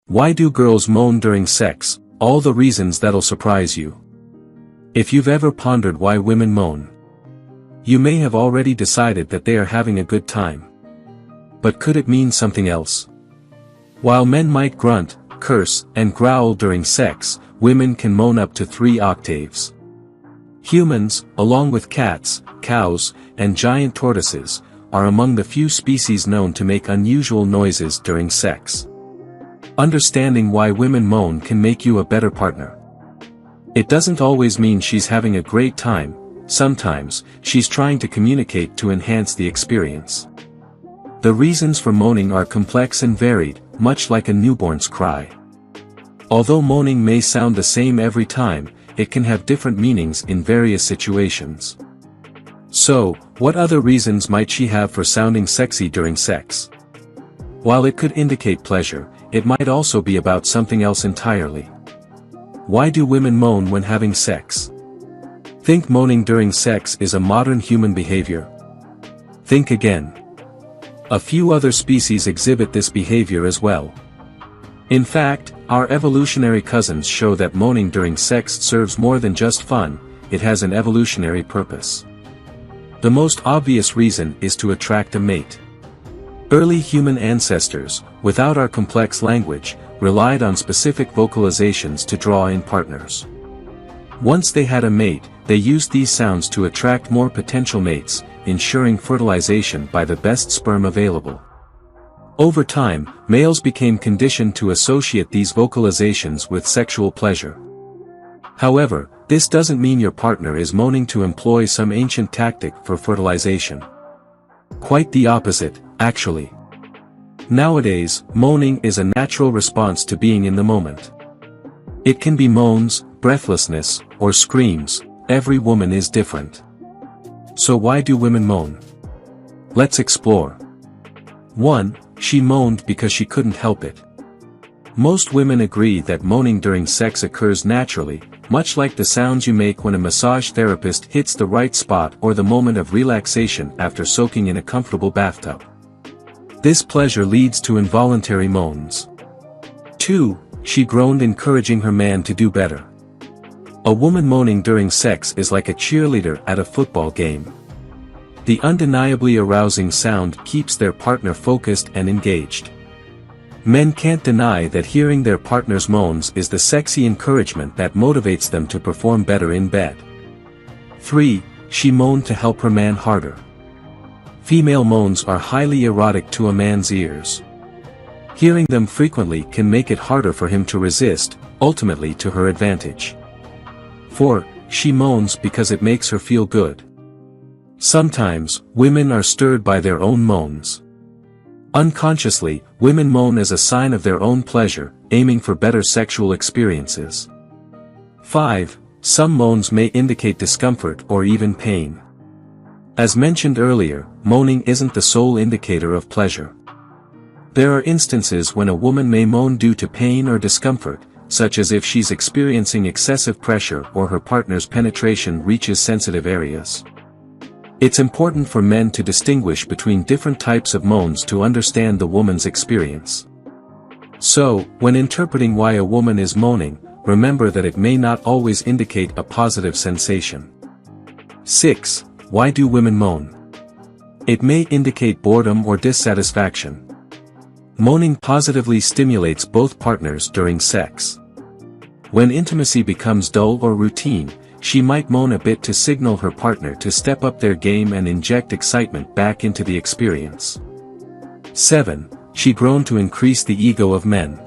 Why do girls moan during sex? All the reasons that'll surprise you. If you've ever pondered why women moan, you may have already decided that they are having a good time. But could it mean something else? While men might grunt, curse, and growl during sex, women can moan up to 3 octaves. Humans, along with cats, cows, and giant tortoises, are among the few species known to make unusual noises during sex. Understanding why women moan can make you a better partner. It doesn't always mean she's having a great time, sometimes, she's trying to communicate to enhance the experience. The reasons for moaning are complex and varied, much like a newborn's cry. Although moaning may sound the same every time, it can have different meanings in various situations. So, what other reasons might she have for sounding sexy during sex? While it could indicate pleasure, it might also be about something else entirely. Why do women moan when having sex? Think moaning during sex is a modern human behavior? Think again. A few other species exhibit this behavior as well. In fact, our evolutionary cousins show that moaning during sex serves more than just fun, it has an evolutionary purpose. The most obvious reason is to attract a mate. Early human ancestors, without our complex language, relied on specific vocalizations to draw in partners. Once they had a mate, they used these sounds to attract more potential mates, ensuring fertilization by the best sperm available. Over time, males became conditioned to associate these vocalizations with sexual pleasure. However, this doesn't mean your partner is moaning to employ some ancient tactic for fertilization. Quite the opposite, actually. Nowadays, moaning is a natural response to being in the moment. It can be moans, breathlessness, or screams. Every woman is different. So why do women moan? Let's explore. 1. She moaned because she couldn't help it. Most women agree that moaning during sex occurs naturally, much like the sounds you make when a massage therapist hits the right spot or the moment of relaxation after soaking in a comfortable bathtub. This pleasure leads to involuntary moans. 2. She groaned, encouraging her man to do better. A woman moaning during sex is like a cheerleader at a football game. The undeniably arousing sound keeps their partner focused and engaged. Men can't deny that hearing their partner's moans is the sexy encouragement that motivates them to perform better in bed. 3. She moaned to help her man harder. Female moans are highly erotic to a man's ears. Hearing them frequently can make it harder for him to resist, ultimately to her advantage. 4. She moans because it makes her feel good. Sometimes, women are stirred by their own moans. Unconsciously, women moan as a sign of their own pleasure, aiming for better sexual experiences. 5. Some moans may indicate discomfort or even pain. As mentioned earlier, moaning isn't the sole indicator of pleasure. There are instances when a woman may moan due to pain or discomfort, such as if she's experiencing excessive pressure or her partner's penetration reaches sensitive areas. It's important for men to distinguish between different types of moans to understand the woman's experience. So, when interpreting why a woman is moaning, remember that it may not always indicate a positive sensation. 6. Why do women moan? It may indicate boredom or dissatisfaction. Moaning positively stimulates both partners during sex. When intimacy becomes dull or routine, she might moan a bit to signal her partner to step up their game and inject excitement back into the experience. 7. She groaned to increase the ego of men.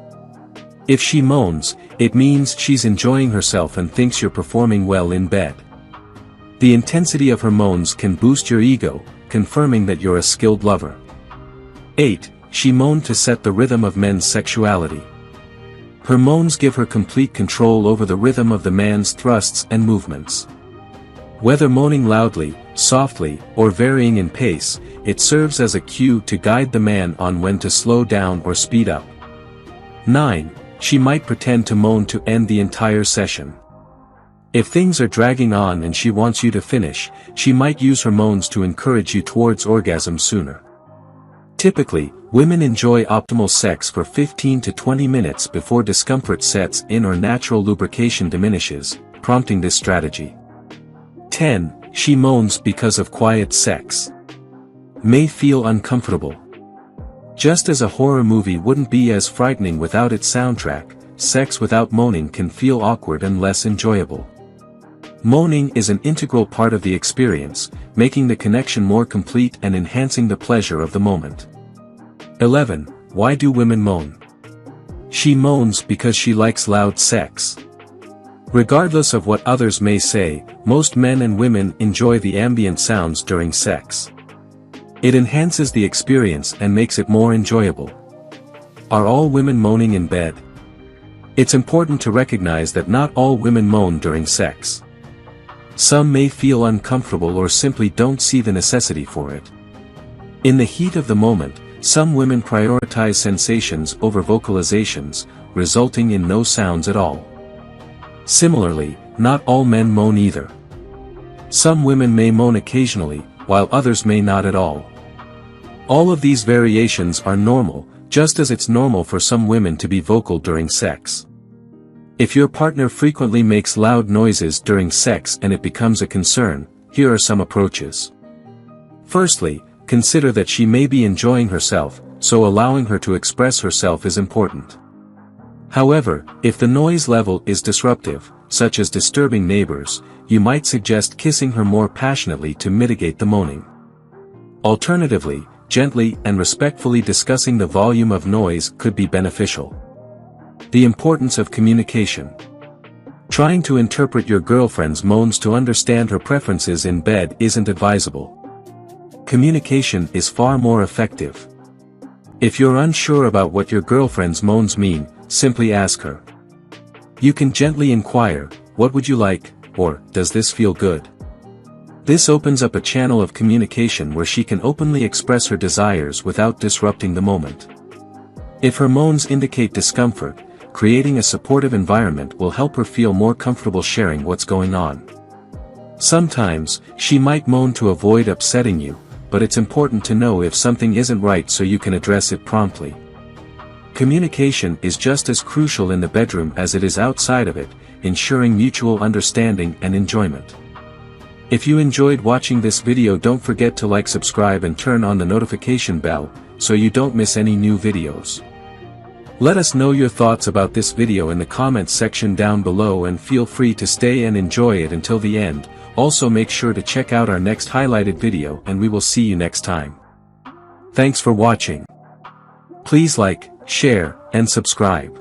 If she moans, it means she's enjoying herself and thinks you're performing well in bed. The intensity of her moans can boost your ego, confirming that you're a skilled lover. 8. She moaned to set the rhythm of men's sexuality. Her moans give her complete control over the rhythm of the man's thrusts and movements. Whether moaning loudly, softly, or varying in pace, it serves as a cue to guide the man on when to slow down or speed up. 9. She might pretend to moan to end the entire session. If things are dragging on and she wants you to finish, she might use her moans to encourage you towards orgasm sooner. Typically, Women enjoy optimal sex for 15 to 20 minutes before discomfort sets in or natural lubrication diminishes, prompting this strategy. 10. She moans because of quiet sex. May feel uncomfortable. Just as a horror movie wouldn't be as frightening without its soundtrack, sex without moaning can feel awkward and less enjoyable. Moaning is an integral part of the experience, making the connection more complete and enhancing the pleasure of the moment. 11. Why do women moan? She moans because she likes loud sex. Regardless of what others may say, most men and women enjoy the ambient sounds during sex. It enhances the experience and makes it more enjoyable. Are all women moaning in bed? It's important to recognize that not all women moan during sex. Some may feel uncomfortable or simply don't see the necessity for it. In the heat of the moment, some women prioritize sensations over vocalizations, resulting in no sounds at all. Similarly, not all men moan either. Some women may moan occasionally, while others may not at all. All of these variations are normal, just as it's normal for some women to be vocal during sex. If your partner frequently makes loud noises during sex and it becomes a concern, here are some approaches. Firstly, consider that she may be enjoying herself, so allowing her to express herself is important. However, if the noise level is disruptive, such as disturbing neighbors, you might suggest kissing her more passionately to mitigate the moaning. Alternatively, gently and respectfully discussing the volume of noise could be beneficial. The importance of communication. Trying to interpret your girlfriend's moans to understand her preferences in bed isn't advisable. Communication is far more effective. If you're unsure about what your girlfriend's moans mean, simply ask her. You can gently inquire, "What would you like?" or "Does this feel good?" This opens up a channel of communication where she can openly express her desires without disrupting the moment. If her moans indicate discomfort, creating a supportive environment will help her feel more comfortable sharing what's going on. Sometimes, she might moan to avoid upsetting you, but it's important to know if something isn't right so you can address it promptly. Communication is just as crucial in the bedroom as it is outside of it, ensuring mutual understanding and enjoyment. If you enjoyed watching this video, don't forget to like, subscribe and turn on the notification bell, so you don't miss any new videos. Let us know your thoughts about this video in the comments section down below and feel free to stay and enjoy it until the end. Also make sure to check out our next highlighted video and we will see you next time. Thanks for watching. Please like, share, and subscribe.